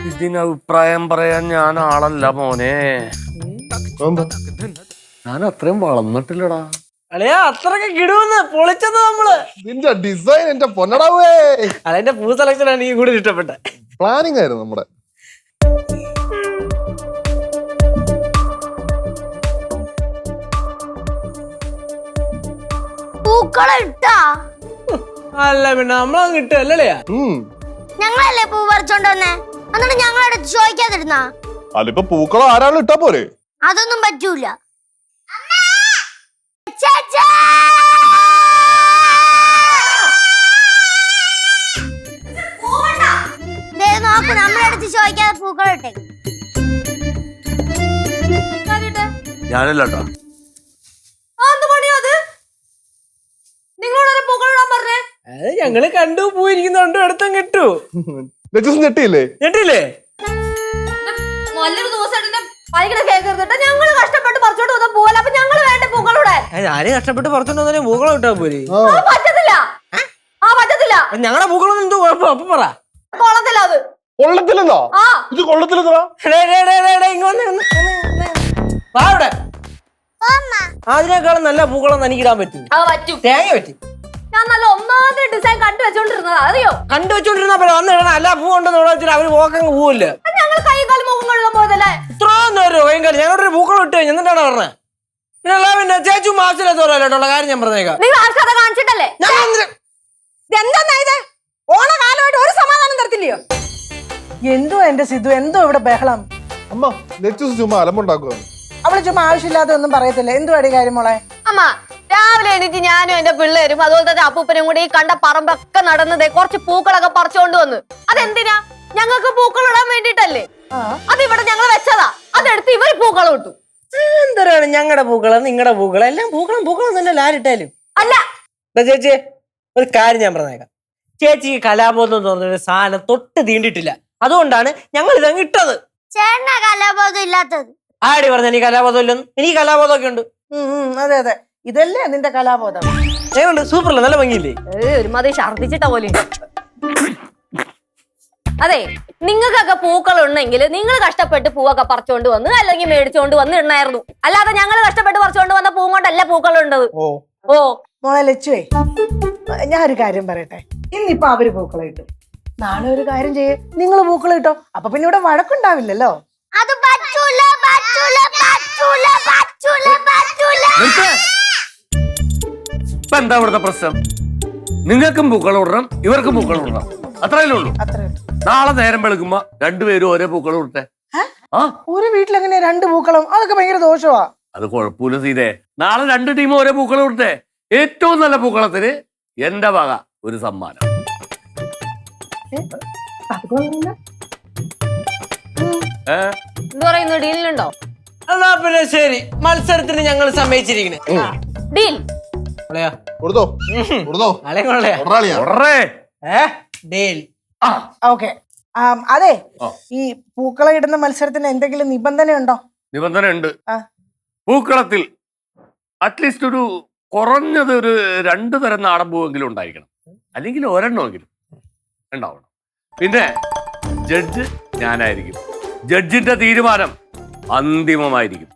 ഇതിന് അഭിപ്രായം പറയാൻ ഞാൻ ആളല്ല മോനെ. ഞാൻ അത്രയും വളർന്നിട്ടില്ലടാ. അളിയാ അത്രയൊക്കെ കിടുവന്ന് പൊളിച്ചത് നമ്മള്. നിന്റെ ഡിസൈൻ എന്റെ പൊന്നടാവേ. അതിന്റെ പൂ സെലക്ഷൻ ആണ് ഈ കൂടുതൽ ഇഷ്ടപ്പെട്ടെ. പ്ലാനിങ് ആയിരുന്നു നമ്മുടെ. അല്ല പിന്നെ നമ്മളങ്ങ് കിട്ടുമല്ലളിയാ. ഞങ്ങളല്ലേ പൂ പറിച്ചോണ്ട് വന്നേ, എന്നിട്ട് ഞങ്ങളോട് ചോദിക്കാതിരുന്നാ? അതിപ്പോ പൂക്കളം ആരാളും ഇട്ടാ പോരെ. അതൊന്നും പറ്റൂല. നോക്ക്, നമ്മളടുത്ത് ചോദിക്കാതെ പൂക്കളം ഇട്ടേക്ക്. ഞാനല്ലട്ടോ. അത് ഞങ്ങള് കണ്ടു പോയിരിക്കുന്നുണ്ട്, എടുത്തും കിട്ടു. ഞെട്ടിയില്ലേ? ഞെട്ടില്ലേ? നല്ലൊരു ദിവസം ഞങ്ങള് കഷ്ടപ്പെട്ട് പറിച്ചോണ്ട് വന്ന പൂവല്ല, അപ്പൊ ഞങ്ങള് വേണ്ട പൂക്കളൂടെ. ഞാന് കഷ്ടപ്പെട്ട് പുറത്തുണ്ടോ പൂക്കളം ഇട്ടാ പോരെ. പറ്റത്തില്ല, പറ്റത്തില്ല. ഞങ്ങളുടെ പൂക്കളം എന്തോ കുഴപ്പം അപ്പൊ പറ. കൊള്ളത്തില്ല, അത് കൊള്ളത്തില്ലെന്നോ? ഇത് കൊള്ളത്തില്ലെന്നോ? അതിനേക്കാളും നല്ല പൂക്കളം എനിക്കിടാൻ പറ്റും. തേങ്ങ പറ്റും. ഞാൻ നല്ല ഒന്നാമത്തെ ഡിസൈൻ കണ്ടുവെച്ചോണ്ടിരുന്നത്, അറിയോ? കണ്ടുവെച്ചോണ്ടിരുന്ന പോലെ വന്ന് ഇടണം, അല്ല പൂ ഉണ്ടെന്ന് വെച്ചിട്ട് അവര് പോക്കങ്ങ് പോവില്ല. ഞങ്ങൾ കൈ കാലം മുഖം കഴുകാൻ പോയതല്ലേ. ഇത്രയും നേരം കൈ കാലം ഞങ്ങളുടെ ഒരു പൂക്കളം ഇട്ട് എന്നിട്ടാണ് പറഞ്ഞത്. പിന്നെ ചേച്ചു മാസത്തിലെത്തോളൂട്ടുള്ള കാര്യം ഞാൻ പറഞ്ഞേക്കാം. നിങ്ങൾ ആൾക്കാരെ കാണിച്ചിട്ടല്ലേ? എന്താ ഇത്? ഓണകാലമായിട്ട് ഒരു സമാധാനം തരത്തില്ലയോ? എന്തോ എന്റെ സിദ്ധു, എന്തോ ഇവിടെ ബഹളം. അമ്മ നെച്ചൂസ് ചുമ്മാ അലമ്പുണ്ടാക്കുക. അവള് ചുമ്മാ ആവശ്യമില്ലാതെ ഒന്നും പറയത്തില്ല. എന്തുവാ കാര്യം മോളെ? അമ്മ രാവിലെ എണീറ്റ് ഞാനും എന്റെ പിള്ളേരും അതുപോലെ തന്നെ അപ്പൂപ്പനും കൂടി ഈ കണ്ട പറമ്പൊക്കെ നടന്നതേ കുറച്ച് പൂക്കളൊക്കെ പറിച്ചോണ്ട് വന്ന്. അതെന്തിനാ? ഞങ്ങൾക്ക് പൂക്കൾ ഇടാൻ വേണ്ടിട്ടല്ലേ. അത് ഇവിടെ ഞങ്ങൾ വെച്ചതാ, അതെടുത്ത് ഇവര് പൂക്കളം ഇട്ടു. എന്താണ് ഞങ്ങളുടെ പൂക്കളം നിങ്ങളുടെ പൂക്കളം എല്ലാം പൂക്കളം തന്നെ ലാരിട്ടാലും അല്ല. ചേച്ചി ഒരു കാര്യം ഞാൻ പറഞ്ഞേക്കാം. ചേച്ചിക്ക് കലാബോധം എന്ന് പറഞ്ഞൊരു സാധനം തൊട്ട് തീണ്ടിട്ടില്ല, അതുകൊണ്ടാണ് ഞങ്ങൾ ഇതങ്ങ് ഇട്ടത്. ചേട്ടനാ കലാബോധം ഇല്ലാത്തത്. ആടി പറഞ്ഞ എനിക്ക് കലാബോധം ഇല്ലെന്ന്? എനിക്ക് കലാബോധമൊക്കെ ഉണ്ട്. അതെ അതെ, ഇതല്ലേ നിന്റെ കലാബോധം. ഏതുണ്ട്? സൂപ്പറല്ലേ, നല്ല ഭംഗിയില്ലേ? ഒരുമാതിരി ഛർദിച്ചിട്ട പോലെ. അതെ, നിങ്ങൾക്കൊക്കെ പൂക്കൾ ഉണ്ടെങ്കിൽ നിങ്ങൾ കഷ്ടപ്പെട്ട് പൂവൊക്കെ പറിച്ചോണ്ട് വന്ന് അല്ലെങ്കിൽ മേടിച്ചോണ്ട് വന്ന് ഇടണായിരുന്നു. അല്ലാതെ ഞങ്ങൾ കഷ്ടപ്പെട്ട് പറിച്ചോണ്ട് വന്ന പൂ കൊണ്ടല്ല പൂക്കൾ ഉണ്ടത്. ഓ മോളെ ലച്ചുവേ, ഞാനൊരു കാര്യം പറയട്ടെ. ഇന്നിപ്പൊ അവര് പൂക്കളം ഇട്ടു, നാളെ ഒരു കാര്യം ചെയ്യേ, നിങ്ങൾ പൂക്കളം ഇട്ടോ. അപ്പൊ പിന്നെ ഇവിടെ വഴക്കുണ്ടാവില്ലല്ലോ. അത് പറ്റൂല, പറ്റൂല, പറ്റൂല, പറ്റൂല, പറ്റൂല. ഇപ്പൊ എന്താ ഇവിടുത്തെ പ്രശ്നം? നിങ്ങൾക്കും പൂക്കൾ ഇടണം, ഇവർക്കും പൂക്കൾ ഇടണം, അത്രയല്ലേ ഉള്ളൂ. നാളെ നേരം വെളുക്കുമ്പോ രണ്ടുപേരും ഓരോ പൂക്കൾ ഇട്ടേ. ഒരു വീട്ടിലെങ്ങനെ രണ്ട് പൂക്കളം? അതൊക്കെ ഭയങ്കര ദോഷമാ. അത് കുഴപ്പമില്ല സീതേ, നാളെ രണ്ട് ടീമും ഓരോ പൂക്കൾ ഇട്ടേ. ഏറ്റവും നല്ല പൂക്കളത്തിന് എന്റെ വക ഒരു സമ്മാനം. എന്ത് പറയുന്നു? ഡീലിനുണ്ടോ? എന്നാ പിന്നെ ശരി, മത്സരത്തിന് ഞങ്ങൾ സമ്മതിച്ചിരിക്കണേ. Deal okay. അതെ, ഈ പൂക്കളം ഇടുന്ന മത്സരത്തിന് എന്തെങ്കിലും നിബന്ധന ഉണ്ടോ? നിബന്ധന ഉണ്ട്. പൂക്കളത്തിൽ അറ്റ്ലീസ്റ്റ് ഒരു കുറഞ്ഞത് ഒരു 2 തരം നാടൻ പൂവെങ്കിലും ഉണ്ടായിരിക്കണം, അല്ലെങ്കിൽ ഒരെണ്ണമെങ്കിലും ഉണ്ടാവണം. പിന്നെ ജഡ്ജ് ഞാനായിരിക്കും. ജഡ്ജിന്റെ തീരുമാനം അന്തിമമായിരിക്കും.